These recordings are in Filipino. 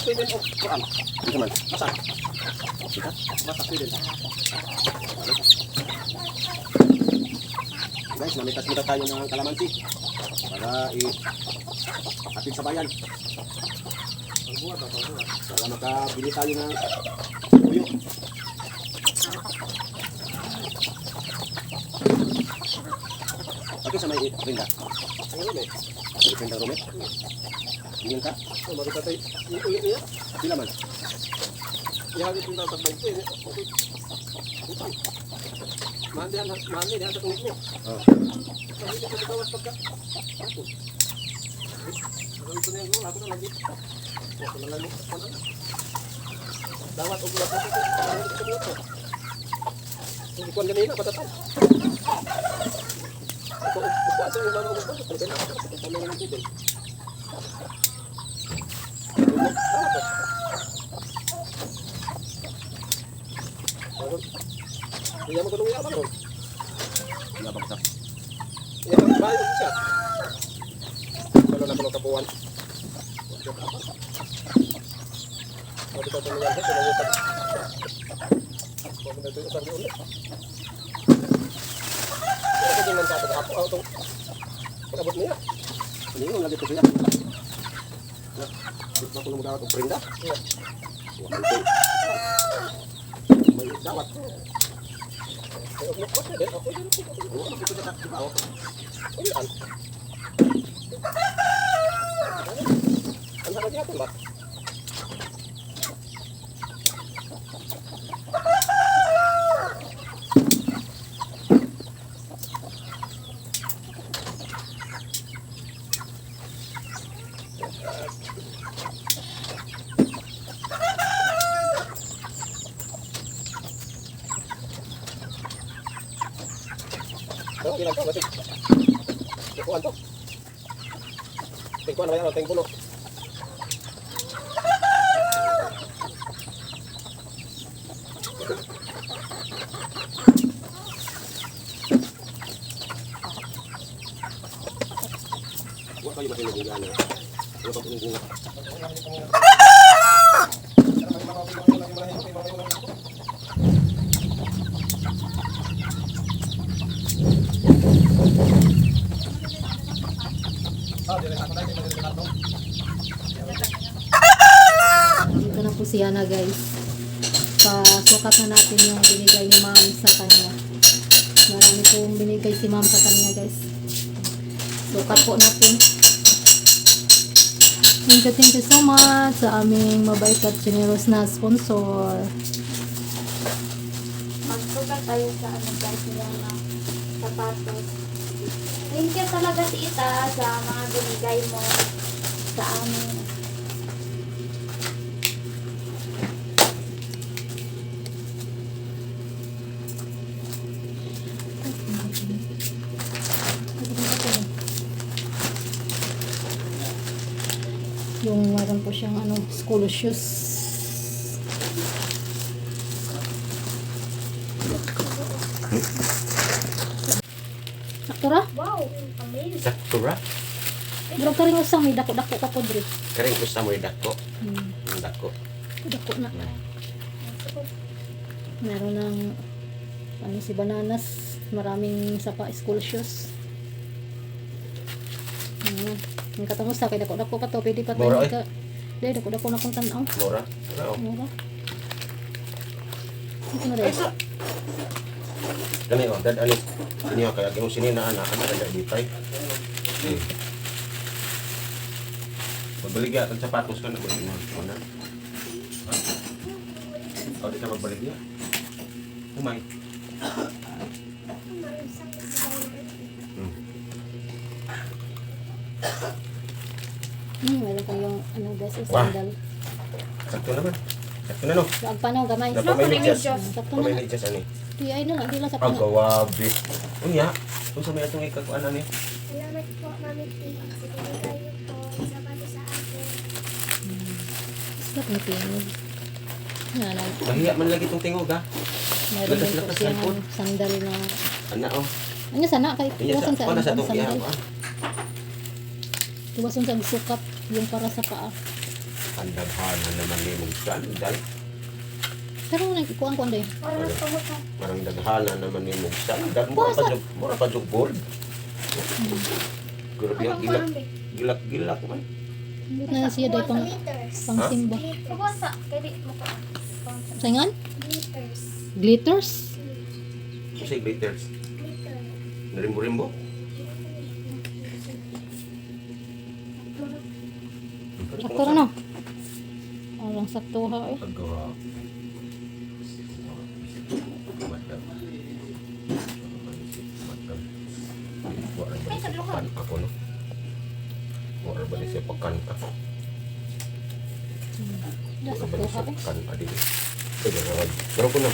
pwede o kuan. Ito man. Masak. Sikat. Masak pwede. Guys, namitas-mitas tayo ng kalamansi para i-atid sa bayan. Pagbuhat ba? Pagbuhat. Para makabili tayo ng tuyo. Okay, sa may rinda. Ang ulit. May rinda rumi. Tingin ka? Oh, magkatay. Ulit niya. Pila man. Ihagit yung tatang 20. Okay. Okay. Mandi yan sa tungkol mo. Oh. Hindi ka matawad pagka. Ako. Ito na yung ako na lagi. Ako na lagi. Dawat o bulat ako. Hindi ko ganina patatay. Ako aso yung mga upo. Pero na ako sa kamera ng tubig. Iya mo kulong yaman ron. Wala pa kita. Iya mo bayo siya. Kalau na kuno kabuan. Kalau kita tinggal dia sudah bukan. Kalau kita itu usah diulik. Kita jangan catat apa auto. Kabut niya. Ini yung lagi ito siya. Ito ko lumagawa itong perinda. Iya. Wala ito. May dawat. Ay, okay ko din. Okay din. Wala ito sa takibaw. Ulian. Ang sarap niya ito ba? Ano, ilan to? Batik. Tingkuan to. Tingkuan na yan, tingpulo. Huwag kayo masinagin yan. Huwag pa pinigunga. Dito na po si Yana guys. Pasukat na natin yung binigay ni ma'am sa kanya. Marami pong binigay si ma'am sa kanya guys. Sukat po natin. Thank you so much sa aming mabait at generous na sponsor. Magsukat tayo sa ano guys yung sapatos. Thank you talaga tita sa mga binigay mo sa amin. Yung meron po siyang ano, school shoes. Saktura? Wow, amazing. Sakura? Bro ka rin usang may dako-dako ka po dre. Karing gusto mo yung dako. Hmm. Yung dako. Dako na. Meron ng ano si bananas. Maraming sapa school shoes. Ang katamusta kay dako-dako pa to. Pwede pa to. Mura, Ka. Dahil dako-dako na kong tanaw. Mura? Oo. Mura. Ito na rin. Kani o, dad ani. Inyo kaya yung sininaan na ang kaya bitay. Magbaligya ang sapatos ka na ba mo na? O di ka magbaligya. Umay. Meron kayong ano guys, sandal. Sakto naman. Sakto na no. Ang panaw gamay. Dapat may medyas. Sakto May na. medyas ani. Di ay na lang, di lang sa Ang panaw. gawabi. Unya, kung sa may atong ikakuan ani. Salamat po, Mami T. Sa binigay niyo po, sapatos sa akin. Stop na tingog. Ano, Mahiya man lagi tong tingog ha. meron din po Lakas-lakas siyang cellphone. sandal na Ana oh. ano sana kay Unya tuwasan sa sa na sa ano tong sandal. iya. Tuwasan sa sukat yung para sa paa. Ang daghanan naman ni mong sandal. Pero nagkuhan day. Para nagpamot na. Parang daghanan naman ni mong sandal. Mura pa jug gold. Grabe ang gilak man. Hindi na siya day pang simba. Pabasa. Kaya di mo ka. Saingan? Glitters. Glitters? Kasi glitters. Narimbo-rimbo. Sakto na no? Parang sakto ha eh. Paggawa. Madam. Wala ba siya pakan ako no? Wala ba siya pakan ako? Wala ba Sakto ha siya eh. pakan adi? Pero ko no.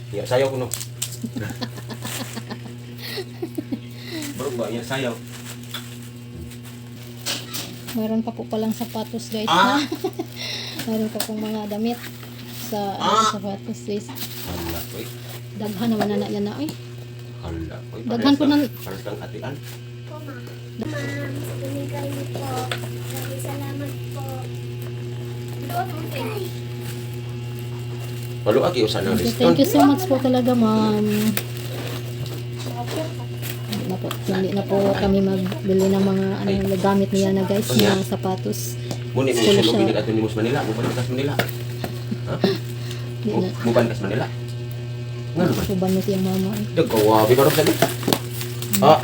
Ya sayaw ko no. Bro ba ya sayaw? Meron pa po palang sapatos guys Ah! ha. Meron pa pong mga damit sa sapatos guys. Hala koy. Daghan naman na yan na eh. Hala koy. Daghan po ng- Pares kang atian. Po, ma'am. Ma'am, sa binigay niyo po. Maraming salamat po. Doon, okay. Walo aki usan ng So, liston. thank you so much po talaga ma'am. Na po, hindi na po kami magbili ng mga ano, gamit niya na guys, mga sapatos. Muni mo School sulog siya. binig ato ni Mus Manila. Muban kas Manila. Ha? Di na. Muban kas Manila. Ngano ba? Suban mo siyang mama. eh. Dagkawabi barok sabi. Ah,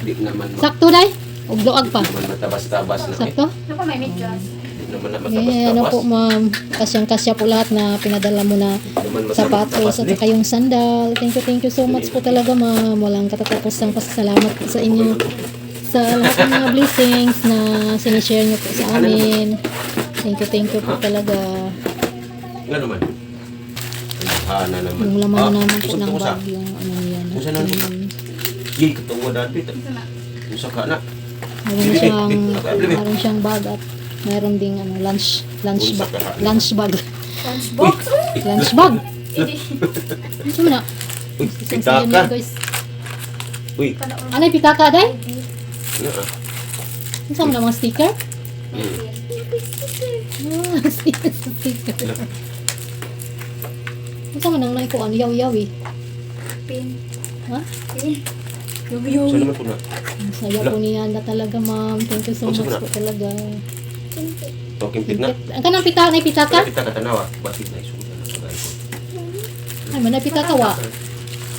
di naman Sakto day? Ug luag pa. naman matabas-tabas na eh. Sakto? Naku, may medyas. Di naman na Eh, ano po matabas-tabas. ma'am, kasyang-kasya po lahat na pinadala mo na Naman sapatos at saka yung sandal. Thank you so much po talaga ma'am. Walang katatapos ng pasasalamat po sa inyo sa lahat ng mga blessings na sinishare niyo po sa amin. Thank you po talaga. Ngano man? Hana naman. Yung laman naman po usap ng to ko sa. bag, yung ano yan. Usa na naman. Gi katuwa dati. Usa ka na. Meron siyang bag at meron ding ano, lunch bag. Lunchbox. Lunch bag. Ano mo na? Uy, Isang sayo niyo, pitaka. guys. Uy, Ano yung pitaka day? ano ah? Ano sa mga sticker? Hmm. Sticker. Ano sa mga nang ko ano yaw-yaw eh. Pin. Ha? Pin. Saan naman po na? Ang saya po niya na talaga ma'am. Thank you so Ano sa much mga? po talaga. Talking pit na. Ang kanang pitaka na pitaka? Kita ka tanawa. Bakit na isunod na sa ko? Ay man na pitaka wa.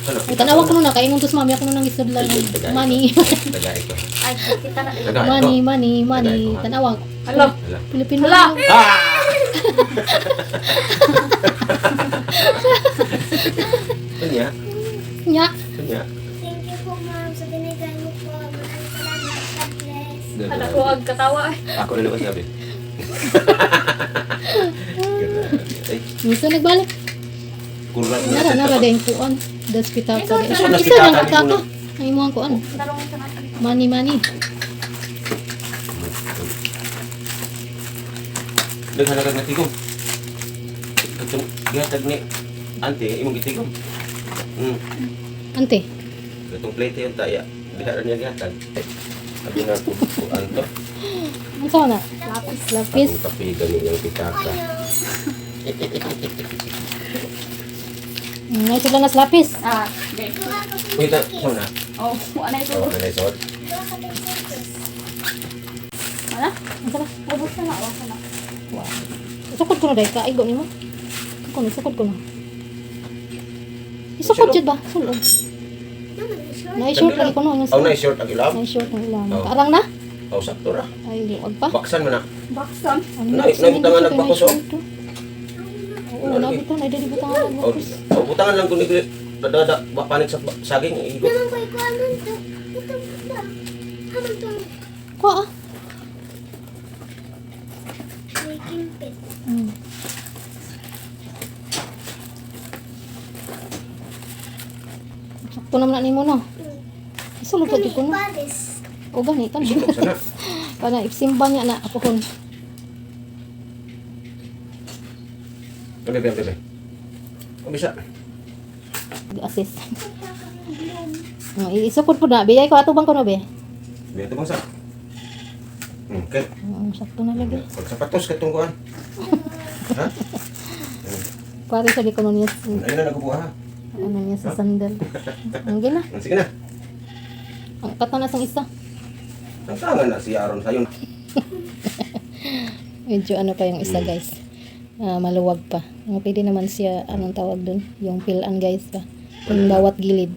Sana. Ay tanawa ko na kay ngus mami ako nang isudlan money. Tagay ko. Ay, kita na. Tagay ko. money. Tanawa. Hello. Hala. Pilipino. Hala. Ah! Kanya? Nya. Kanya? Thank you po, ma'am, sa binigay niyo po. Maraming salamat. God bless. Hala Ko ag katawa eh. Ako na naman sabi. Ay, Gusto nagbalik. kurang Nara din kuan. Das pitaka. Isa na Isa pitaka lang ni pitaka. Kuno. Ay mo ang kuan. Tarong sa natin. Money. Naghanagag na tigom. Katong gihatag ni ante, imong gitigom. Ante. Katong plate yung taya. Diharan niya gihatag. Sabi na po anto. Ano sa na? Lapis. Ang kapigan niyang pitaka. May sila nas lapis. Ah, okay. Uy, saan na? Oh, ano ito? Oh, nalaysod. Ano? Ano sa? Ubus na na, ubus na. Wow. Sukod ko na dahil kaigo ni mo. Sukod ko na. Isukod jud ba? Sulod. Na-short lagi ko no. Oh, nice short ang ilab. Na-short ang ilang. Oh. Kaarang na? Oh, sakto ra. Ay, luwag pa. Baksan mo na. Baksan. Ano Naibutangan nagpakos, oh. Oo, nabutan. Ay, dali butangan Oh, nagpakos. oh butangan lang kung dada panik sa saging igot. Naman ko ikuanan to. Ito ba? Haman to. Kuha ah. May kimpit. Sakto naman na ni mo no. Isulod pa jud ko no. Paris. O gani kan. Sulok sana. Kana ifsimba niya na apohon. Bebe. Oh, bisa. Assist. Isukod po na. Biyay ko ato bang ko no be? Biya to bang sa. Okay. Sakto na lagi. Pag sapatos katungguan. Ha? Pare sa gikonon niya. Ayun na nagubuha ha. Ano niya sa sandal. Ang gina. Sige na. Ang katanas ang isa. Ang tangan na si Aaron sa'yo. Medyo ano pa yung isa guys. Maluwag pa. Pwede naman siya, anong tawag dun? Yung pilan guys pa. Yung bawat gilid.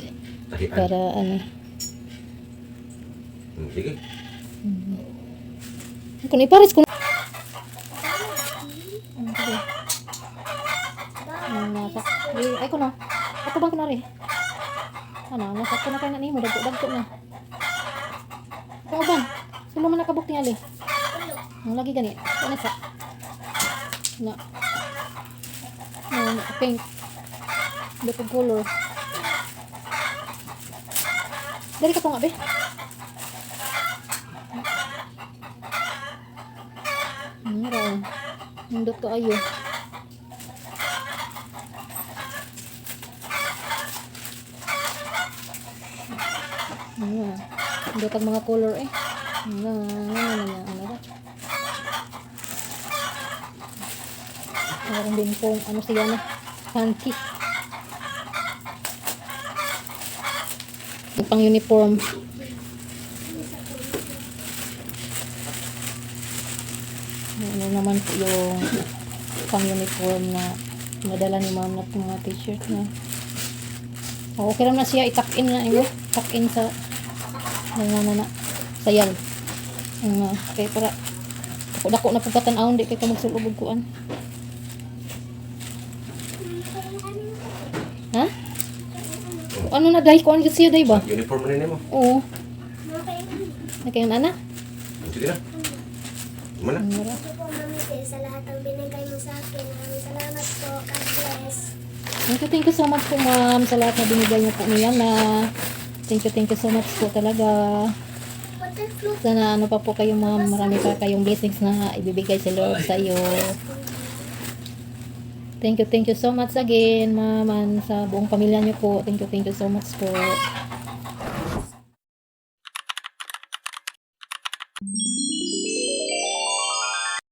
Tahian. Para ano. Sige. Kung ipares ko. Ay ko na. Ako bang kunari? Ano, nasak ko na kayo na nimo. Dagko na. Ikaw ba? Sino man nakabuk tingali? Ang lagi gani. Ano sa? Na. Pink. Different color. Dari ka to nga be. Meron. Nindot ko ayo. Nindot ang mga color eh. Meron din pong ano siya na panty. Yung pang uniform. Ano naman po yung pang uniform na nadala ni ma'am na mga t-shirt na. Okay lang na siya itak-in na iyo. Tuck-in sa sayal. Okay para dako na pagkatan-aon di kay ka magsulubog kuan. Ha? Ano na dai kuan gid siya dai ba? Uniform na nimo. Oo. Nakayon ana? Sige na. Mana? Thank you po, Mami Tel, sa lahat ng binigay mo sa akin. Maraming salamat po. God bless. Thank you so much po ma'am sa lahat na binigay niyo po niyan na. Thank you so much po talaga. Waterflow. Sana ano pa po kayo ma'am, marami pa kayong blessings na ibibigay sa Lord sa iyo. Thank you so much again ma'am and sa buong pamilya niyo po. Thank you so much po.